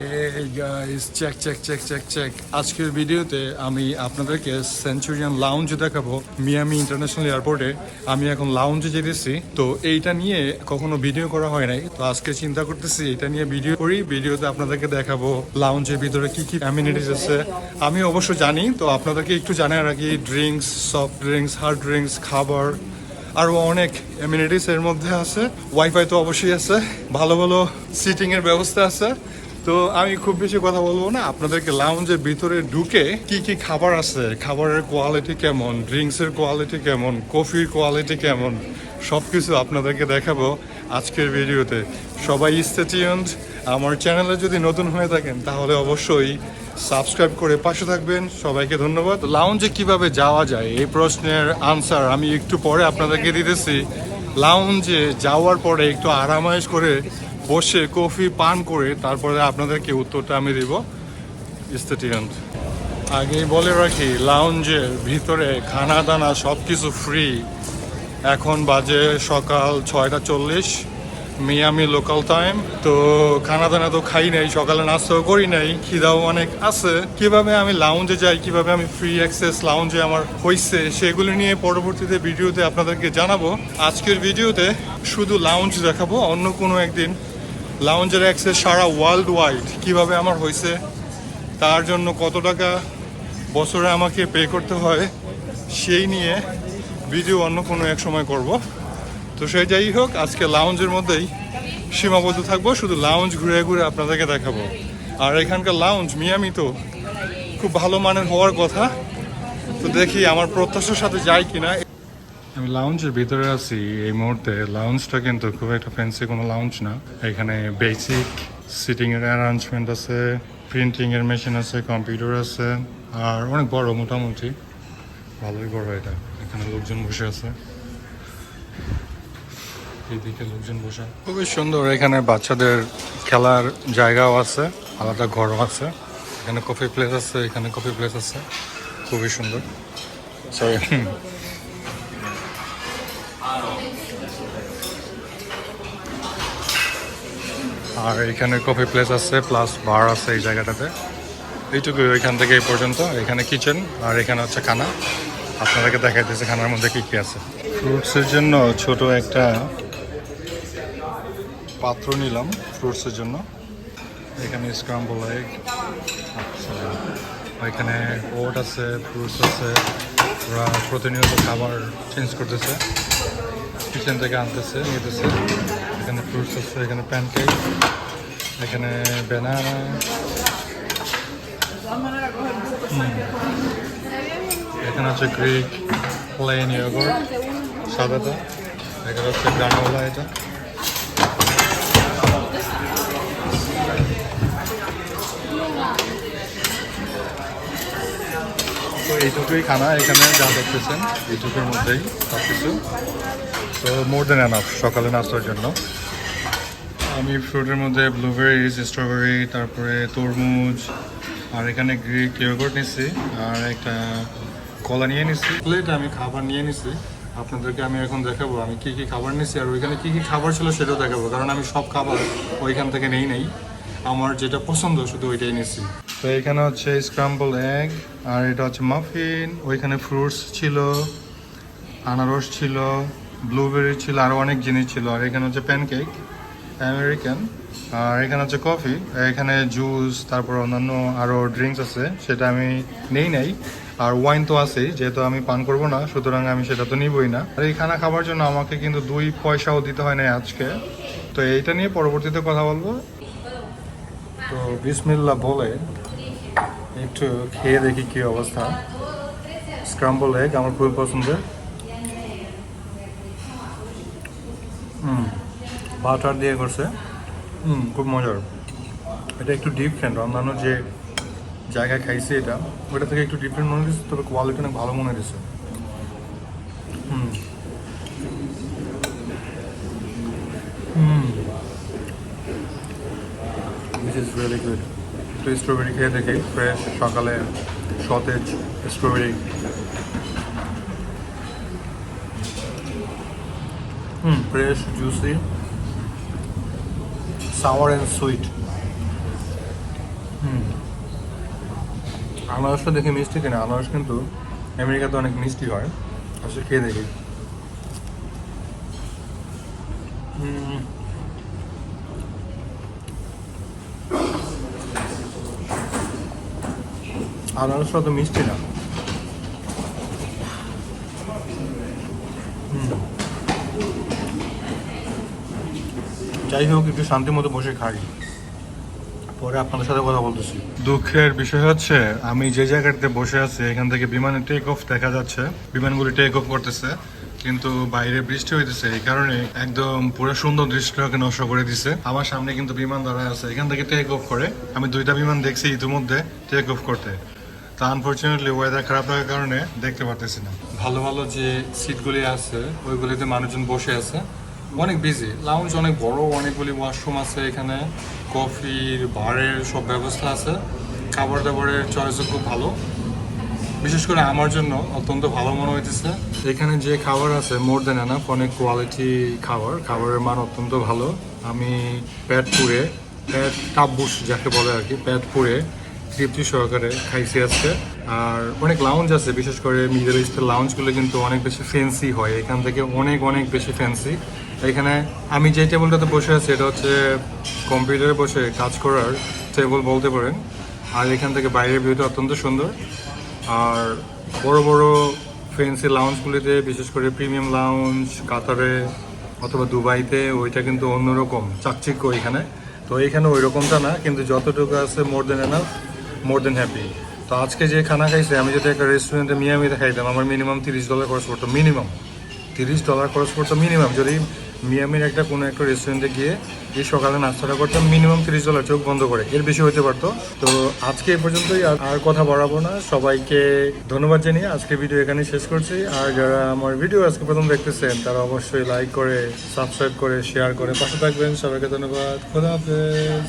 Hey guys, check check check check check আজকের ভিডিওতে আমি আপনাদেরকে সেঞ্চুরিয়ান লাউঞ্জ দেখাবো মিয়ামি ইন্টারন্যাশনাল এয়ারপোর্টে। আমি এখন লাউঞ্জে যেতেছি, তো এইটা নিয়ে কখনো ভিডিও করা হয় নাই, তো আজকে চিন্তা করতেছি এটা নিয়ে ভিডিও করি। ভিডিওতে আপনাদেরকে দেখাবো লাউঞ্জের ভিতরে কি কি অ্যামিনিটিস আছে। আমি অবশ্য জানি, তো আপনাদেরকে একটু জানার আগে drinks, soft drinks, hard drinks, খাবার আরও অনেক অ্যামিনিটিস এর মধ্যে আছে। ওয়াইফাই তো অবশ্যই আছে, ভালো ভালো সিটিংয়ের ব্যবস্থা আছে। তো আমি খুব বেশি কথা বলবো না, আপনাদেরকে লাউঞ্জের ভিতরে ঢুকে কি কি খাবার আছে, খাবারের কোয়ালিটি কেমন, ড্রিঙ্কসের কোয়ালিটি কেমন, কফির কোয়ালিটি কেমন, সব কিছু আপনাদেরকে দেখাবো আজকের ভিডিওতে। সবাই স্টে টিউনড। আমার চ্যানেলে যদি নতুন হয়ে থাকেন তাহলে অবশ্যই সাবস্ক্রাইব করে পাশে থাকবেন। সবাইকে ধন্যবাদ। লাউঞ্জে কিভাবে যাওয়া যায় এই প্রশ্নের আনসার আমি একটু পরে আপনাদেরকে দিতেছি। লাউঞ্জে যাওয়ার পরে একটু আরামায়েশ করে বসে কফি পান করে তারপরে আপনাদেরকে উত্তরটা আমি দিব। Stay tuned. আগেই বলে রাখি, লাউঞ্জের ভিতরে খানা দানা সব কিছু ফ্রি। এখন বাজে সকাল 6:40 মিয়ামি লোকাল টাইম। তো খানা দানা তো খাই নাই, সকালে নাস্তাও করি নাই, খিদাও অনেক আছে। কিভাবে আমি লাউঞ্জে যাই, কিভাবে আমি ফ্রি অ্যাক্সেস লাউঞ্জে আমার হয়েছে, সেগুলো নিয়ে পরবর্তীতে ভিডিওতে আপনাদেরকে জানাবো। আজকের ভিডিওতে শুধু লাউঞ্জ দেখাবো, অন্য কোনো একদিন লাউঞ্জের অ্যাক্সেস সারা ওয়ার্ল্ড ওয়াইড কীভাবে আমার হয়েছে, তার জন্য কত টাকা বছরে আমাকে পে করতে হয়, সেই নিয়ে ভিডিও অন্য কোনো এক সময় করব। তো সেই যাই হোক, আজকে লাউঞ্জের মধ্যেই সীমাবদ্ধ থাকবো, শুধু লাউঞ্জ ঘুরে ঘুরে আপনাদেরকে দেখাবো। আর এখানকার লাউঞ্জ মিয়ামি তো খুব ভালো মানের হওয়ার কথা, তো দেখি আমার প্রত্যাশার সাথে যায় কিনা। আমি লাউঞ্জের ভিতরে আছি এই মুহূর্তে। লাউঞ্জটা কিন্তু খুব একটা ফ্যান্সি কোনো লাউঞ্জ না। এখানে বেসিক সিটিংয়ের অ্যারেঞ্জমেন্ট আছে, প্রিন্টিংয়ের মেশিন আছে, কম্পিউটার আছে, আর অনেক বড়, মোটামুটি ভালোই বড় এটা। এখানে লোকজন বসে আছে, এইদিকে লোকজন বসে, খুবই সুন্দর। এখানে বাচ্চাদের খেলার জায়গাও আছে, আলাদা ঘরও আছে। এখানে কফি প্লেস আছে, এখানে কফি প্লেস আছে, খুবই সুন্দর। সরি। আর এখানে কফি প্লেস আছে, প্লাস বার আছে এই জায়গাটাতে। এইটুকু, এখান থেকে এই পর্যন্ত। এখানে কিচেন, আর এখানে হচ্ছে খানা। আপনাদেরকে দেখাইতেছে খানার মধ্যে কি কি আছে। ফ্রুটসের জন্য ছোট একটা পাত্র নিলাম ফ্রুটসের জন্য। এখানে স্ক্রাম্বল এগ, আচ্ছা, এখানে ওট আছে, ফ্রুটস আছে। ওরা প্রতিনিয়ত খাবার চেঞ্জ করতেছে, কিচেন থেকে আনতেছে, নিতেছে। এখানে ফ্রুটস আছে, এখানে প্যানকেক, এখানে ব্যানানা, এখানে হচ্ছে গ্রিক প্লেন ইয়োগurt সাদাটা, এখানে হচ্ছে গ্রানোলা। এটা তো এইটুকুই খানা, এখানে যা দেখতেছেন এইটুকুর মধ্যেই সব কিছু। তো মোর দেন এনাফ সকালে নাস্তার জন্য। আমি ফ্রুটের মধ্যে ব্লুবেরিজ, স্ট্রবেরি, তারপরে তরমুজ, আর এখানে গ্রিক ইয়োগurt নিচ্ছি, আর একটা কলা নিয়ে নিচ্ছি। প্লেট আমি খাবার নিয়ে নিচ্ছি, আপনাদেরকে আমি এখন দেখাবো আমি কী কী খাবার নিচ্ছি, আর ওইখানে কী কী খাবার ছিল সেটাও দেখাবো। কারণ আমি সব খাবার ওইখান থেকে নেই, আমার যেটা পছন্দ শুধু ওইটাই নিচ্ছি। তো এখানে হচ্ছে স্ক্রাম্বল এগ, আর এটা হচ্ছে মাফিন। ওইখানে ফ্রুটস ছিল, আনারস ছিল, ব্লুবেরি ছিল, আরও অনেক জিনিস ছিল। আর এখানে হচ্ছে প্যানকেক আমেরিকান, আর এখানে হচ্ছে কফি, এখানে জুস, তারপর অন্যান্য আরও ড্রিঙ্কস আছে, সেটা আমি নেই। আর ওয়াইন তো আছেই, যেহেতু আমি পান করবো না, সুতরাং আমি সেটা তো নিবই না। আর এই খানা খাবার জন্য আমাকে কিন্তু 2 পয়সাও দিতে হয় না আজকে। তো এইটা নিয়ে পরবর্তীতে কথা বলবো। তো বিসমিল্লাহ বলে একটু খেয়ে দেখি কী অবস্থা। স্ক্রাম্বল এগ আমার খুবই পছন্দের। বাটার দিয়ে করছে, খুব মজার। এটা একটু ডিফারেন্ট, অন্যান্য যে জায়গায় খাইছি এটা ওটা থেকে একটু ডিফারেন্ট মনে হচ্ছে, তবে কোয়ালিটি অনেক ভালো মনে হচ্ছে। This is really good. একটু স্ট্রবেরি খেয়ে দেখি, ফ্রেশ সকালে সতেজ strawberry. Fresh, juicy, sour and sweet. আনারসটা দেখে মিষ্টি কিনা, আনারস কিন্তু আমেরিকাতে অনেক মিষ্টি হয়। আসলে খেয়ে দেখি। আনারসটা তো মিষ্টি না। যাই হোক, একটু শান্তির মতো বসে খাই, পরে আপনাদের সাথে কথা বলতেছি। দুঃখের বিষয় হচ্ছে আমি যে জায়গাটাতে বসে আছি এখান থেকে বিমানের টেক অফ দেখা যাচ্ছে, বিমানগুলি টেক অফ করতেছে, কিন্তু বাইরে বৃষ্টি হইতেছে, এই কারণে একদম পুরো সুন্দর দৃশ্যটাকে নষ্ট করে দিছে। আমার সামনে কিন্তু বিমান দাঁড়ায় আছে, এখান থেকে টেক অফ করে। আমি 2টা বিমান দেখছি ইতিমধ্যে টেক অফ করতে। তা আনফর্চুনেটলি ওয়েদার খারাপ থাকার কারণে দেখতে পারতেছি না। ভালো ভালো যে সিটগুলি আছে ওইগুলিতে মানুষজন বসে আছে, অনেক বিজি। লাউঞ্জ অনেক বড়, অনেকগুলি ওয়াশরুম আছে এখানে, কফির বারের সব ব্যবস্থা আছে, খাবার দাবারের চয়েসও খুব ভালো। বিশেষ করে আমার জন্য অত্যন্ত ভালো মনে হইতেছে। এখানে যে খাবার আছে মোর দেন এনাফ, অনেক কোয়ালিটি খাবারের মান অত্যন্ত ভালো। আমি পেট পুড়ে, পেট টাব্বুস যাকে বলে আর কি, পেট পুড়ে তৃপ্তি সহকারে খাইছি আজকে। আর অনেক লাউঞ্জ আছে, বিশেষ করে মিডল ইস্টের লাউঞ্জগুলো কিন্তু অনেক বেশি ফ্যান্সি হয়, এখান থেকে অনেক অনেক বেশি ফ্যান্সি। এখানে আমি যে টেবিলটাতে বসে আছি এটা হচ্ছে কম্পিউটারে বসে কাজ করার টেবিল বলতে পারেন। আর এখান থেকে বাইরের ভিউটা অত্যন্ত সুন্দর। আর বড় বড় ফ্যান্সি লাউঞ্জগুলিতে, বিশেষ করে প্রিমিয়াম লাউঞ্জ কাতারে অথবা দুবাইতে, ওইটা কিন্তু অন্যরকম চাকচিক্য এখানে। তো এখানে ওই রকমটা না, কিন্তু যতটুকু আছে মোর দেন এনাফ, মোর দেন হ্যাপি। তো আজকে যে খানা খাইছে, আমি যদি একটা রেস্টুরেন্টে মিয়ামিতে খাইতাম আমার মিনিমাম $30 খরচ পড়তো, মিনিমাম $30 খরচ পড়তো মিনিমাম। যদি মিয়ামির কোনো একটা রেস্টুরেন্টে গিয়ে এই সকালে নাস্তাটা করতাম, মিনিমাম $30 চোখ বন্ধ করে, এর বেশি হতে পারতো। তো আজকে এই পর্যন্তই, আর কথা বাড়াবো না। সবাইকে ধন্যবাদ জানিয়ে আজকে ভিডিও এখানেই শেষ করছি। আর যারা আমার ভিডিও আজকে প্রথম দেখতেছেন তারা অবশ্যই লাইক করে, সাবস্ক্রাইব করে, শেয়ার করে পাশে থাকবেন। সবাইকে ধন্যবাদ। খোদা হাফেজ।